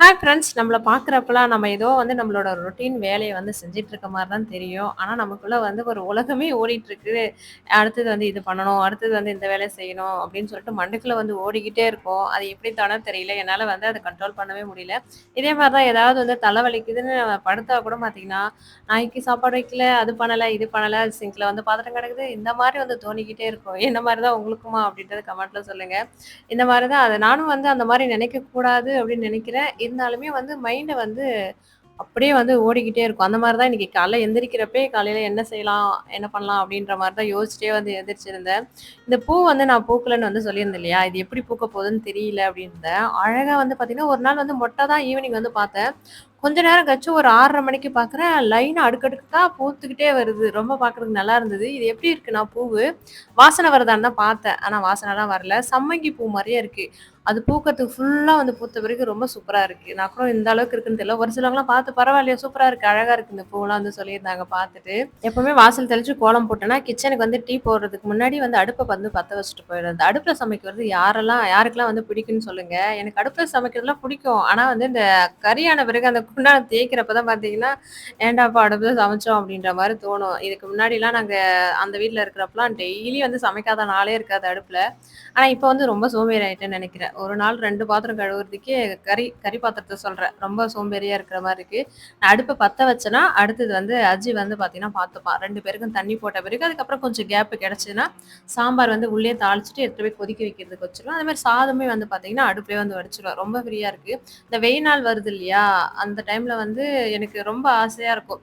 Hi friends நம்மள பார்க்குறப்பலாம் நம்ம ஏதோ வந்து நம்மளோட ரொட்டீன் வேலைய வந்து செஞ்சுட்டு இருக்க மாரி தான் தெரியும். ஆனா, நமக்குள்ள வந்து ஒரு உலகமே ஓடிட்டுருக்கு. அடுத்தது வந்து இது பண்ணணும், அடுத்தது வந்து இந்த வேலைய செய்யணும் அப்படின்னு சொல்லிட்டு மண்டைக்குள்ள வந்து ஓடிக்கிட்டே இருக்கும். அது எப்படி தானோ தெரியல. என்னால வந்து அத கண்ட்ரோல் பண்ணவே முடியல. இதே மாரி தான் ஏதாவது வந்து தலை வலிக்குதுன்னு நம்ம படுத்தா கூட பார்த்தீங்கன்னா, நாய்க்கு சாப்பாடு வைக்கல, அது பண்ணல, இது பண்ணல, சிங்க்ல வந்து பாத்திரம் கிடக்குது. இந்த மாரி வந்து தோணிக்கிட்டே இருக்கும். என்ன மாரி தான் உங்களுக்குமா? அப்படின்றத கமெண்ட்ல சொல்லுங்க. இந்த மாரி தான் அது நானும் வந்து அந்த மாரி நினைக்கக்கூடாது அப்படின்னு நினைக்கிறேன். இருந்தாலுமே வந்து மைண்ட வந்து அப்படியே வந்து ஓடிக்கிட்டே இருக்கும். அந்த மாரி தான் இன்னைக்கு காலைல எந்திரிக்கிறப்பயே காலையில என்ன செய்யலாம்? என்ன பண்ணலாம்? அப்படின்ற மாரி தான் யோசிச்சுட்டே வந்து எந்திரிச்சிருந்தேன். இந்த பூ வந்து நான் பூக்கலன்னு வந்து சொல்லியிருந்தேன் இல்லையா? இது எப்படி பூக்க போகுதுன்னு தெரியல அப்படின்ருந்தேன். அழகா வந்து பார்த்தீங்கன்னா, ஒரு நாள் வந்து மொட்டை தான் ஈவினிங் வந்து பார்த்தேன். கொஞ்ச நேரம் கழிச்சு ஒரு 6:30 மணிக்கு பார்க்குறேன், லைனா அடுக்கடுக்கா பூத்துக்கிட்டே வருது. ரொம்ப பார்க்கறதுக்கு நல்லா இருந்தது. இது எப்படி இருக்குன்னா பூவு, வாசனை வருதான்னு தான் பார்த்தேன். ஆனா வாசனைலாம் வரல. சம்மங்கி பூ மாரியே இருக்கு. அது பூக்கறதுக்கு ஃபுல்லா வந்து பூத்த பிறகு ரொம்ப சூப்பரா இருக்கு. நான் கூட இந்த அளவுக்கு இருக்குன்னு தெரியல. ஒரு சிலவங்கலாம் பார்த்து பரவாயில்லையே சூப்பரா இருக்கு, அழகா இருக்கு இந்த பூவெல்லாம் வந்து சொல்லியிருந்தாங்க பார்த்துட்டு. எப்பவுமே வாசல் தெளிச்சு கோலம் போட்டேன்னா, கிச்சனுக்கு வந்து டீ போடுறதுக்கு முன்னாடி வந்து அடுப்ப வந்து பத்த வச்சுட்டு போயிடுவேன். இந்த அடுப்புல சமைக்கிறது யாருக்கெல்லாம் வந்து பிடிக்கும்னு சொல்லுங்க. எனக்கு அடுப்புல சமைக்கிறதுலாம் பிடிக்கும். ஆனா வந்து இந்த கறியான பிறகு அந்த குண்டான தேய்க்கிறப்ப தான் பார்த்தீங்கன்னா, "ஏன்டாப்பா அடுப்புல சமைச்சோம்?" அப்படின்ற மாரி தோணும். இதுக்கு முன்னாடிலாம் நாங்க அந்த வீட்ல இருக்கிறப்பலாம் டெய்லி வந்து சமைக்காத நாளே இருக்காது அடுப்புல. ஆனா இப்ப வந்து ரொம்ப சோம்பேறி ஆயிட்டேன்னு நெனைக்கிறேன். ஒரு நாள் 2 பாத்திரம் கழுவுறதுக்கே கரி பாத்திரத்த சொல்றேன். ரொம்ப சோம்பேறியா இருக்கிற மாரி இருக்கு. நான் அடுப்ப பத்த வச்சேன்னா, அடுத்தது வந்து அஜி வந்து பார்த்தீங்கன்னா பார்த்துப்பான். 2 பேருக்கும் தண்ணி போட்ட பிறகு, அதுக்கப்புறம் கொஞ்சம் கேப் கிடைச்சதுன்னா, சாம்பார் வந்து உள்ளயே தாளிச்சுட்டு எடுத்துட்டு போய் கொதிக்க வைக்கிறதுக்கு வச்சுருவேன். அதே மாரி சாதமே வந்து பார்த்தீங்கன்னா, அடுப்புலயே வந்து வடிச்சுருவேன். ரொம்ப ஃப்ரீயா இருக்கு. இந்த வெயில் நாள் வருது இல்லையா? அந்த டைம்ல வந்து எனக்கு ரொம்ப ஆசையா இருக்கும்.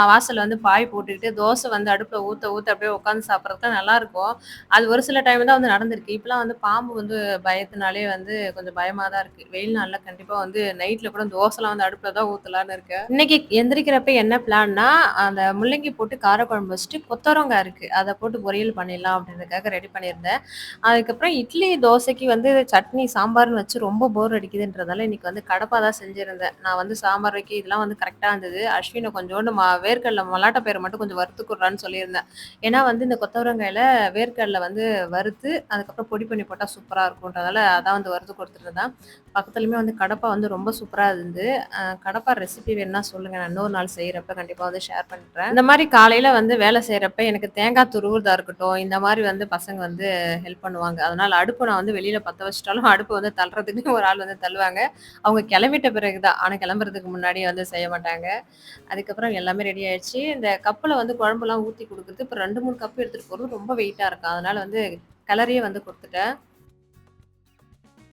வாசல்ல வந்து பாய் போட்டுக்கிட்டு, தோசை வந்து அடுப்புல ஊத்த ஊத்த அப்படியே உட்காந்து சாப்பிடுறதுக்கு நல்லாருக்கும். அது ஒரு சில டைம் தான் வந்து நடந்திருக்கு. இப்பலாம் வந்து பாம்பு வந்து பயத்தினாலே வந்து கொஞ்சம் பயமா தான் இருக்கு. வெயில் நாள்ல கண்டிப்பா வந்து நைட்ல கூட தோசைலாம் வந்து அடுப்புல தான் ஊத்தலான்னு இருக்கேன். இன்னைக்கு எந்திரிக்கிறப்ப என்ன பிளான்னா, அந்த முள்ளங்கி போட்டு காரக்குழம்பு வச்சுட்டு கொத்தவரங்காய் இருக்கு. அத போட்டு பொரியல் பண்ணிடலாம் அப்படின்றதுக்காக ரெடி பண்ணியிருந்தேன். அதுக்கப்புறம் இட்லி, தோசைக்கு வந்து சட்னி, சாம்பார்ன்னு வச்சு ரொம்ப போர் அடிக்குதுன்றதால இன்னைக்கு வந்து கடப்பா தான் செஞ்சிருந்தேன். நான் வந்து சாம்பார் வைக்க இதெல்லாம் வந்து கரெக்ட்டா இருந்தது. அஸ்வின கொஞ்சோண்டு வேர்க்கடல மல்லாட்ட பயிர மட்டும் கொஞ்சம் வறுத்து குடுறான்னு சொல்லியிருந்தேன். ஏன்னா வந்து இந்த கொத்தவரங்காயில வேர்க்கடல வந்து வறுத்து, அதுக்கப்புறம் பொடி பண்ணி போட்டா சூப்பரா இருக்குன்றதால, அதான் வந்து வறுத்து குடுத்துட்டுருந்தேன். பக்கத்துலயுமே வந்து கடப்பா வந்து ரொம்ப சூப்பரா இருந்து. கடப்பா ரெசிபி வேணுனா சொல்லுங்க. நான் இன்னொரு நாள் செய்றப்ப கண்டிப்பா வந்து ஷேர் பண்றேன். இந்த மாரி காலையில வந்து வேலை செய்றப்ப எனக்கு தேங்காய் துருவுறதா இருக்கட்டும், இந்த மாரி வந்து பசங்க வந்து ஹெல்ப் பண்ணுவாங்க. அதனால அடுப்ப நான் வந்து வெளியில பத்த வச்சுட்டாலும், அடுப்பு வந்து தள்ளுறதுக்கு ஒரு ஆள் வந்து தள்ளுவாங்க. அவங்க கிளம்பிட்ட பிறகு தான். ஆனா கிளம்புறதுக்கு முன்னாடி வந்து செய்ய மாட்டாங்க. அதுக்கப்புறம் எல்லாமே ரெடி ஆயிடுச்சு. இந்த கப்புல வந்து குழம்புலாம் ஊத்தி குடுக்குறது. இப்ப 2, 3 கப் எடுத்துட்டு போறது ரொம்ப வெயிட்டா இருக்கு. அதனால வந்து கிளறியே வந்து குடுத்துட்டேன்.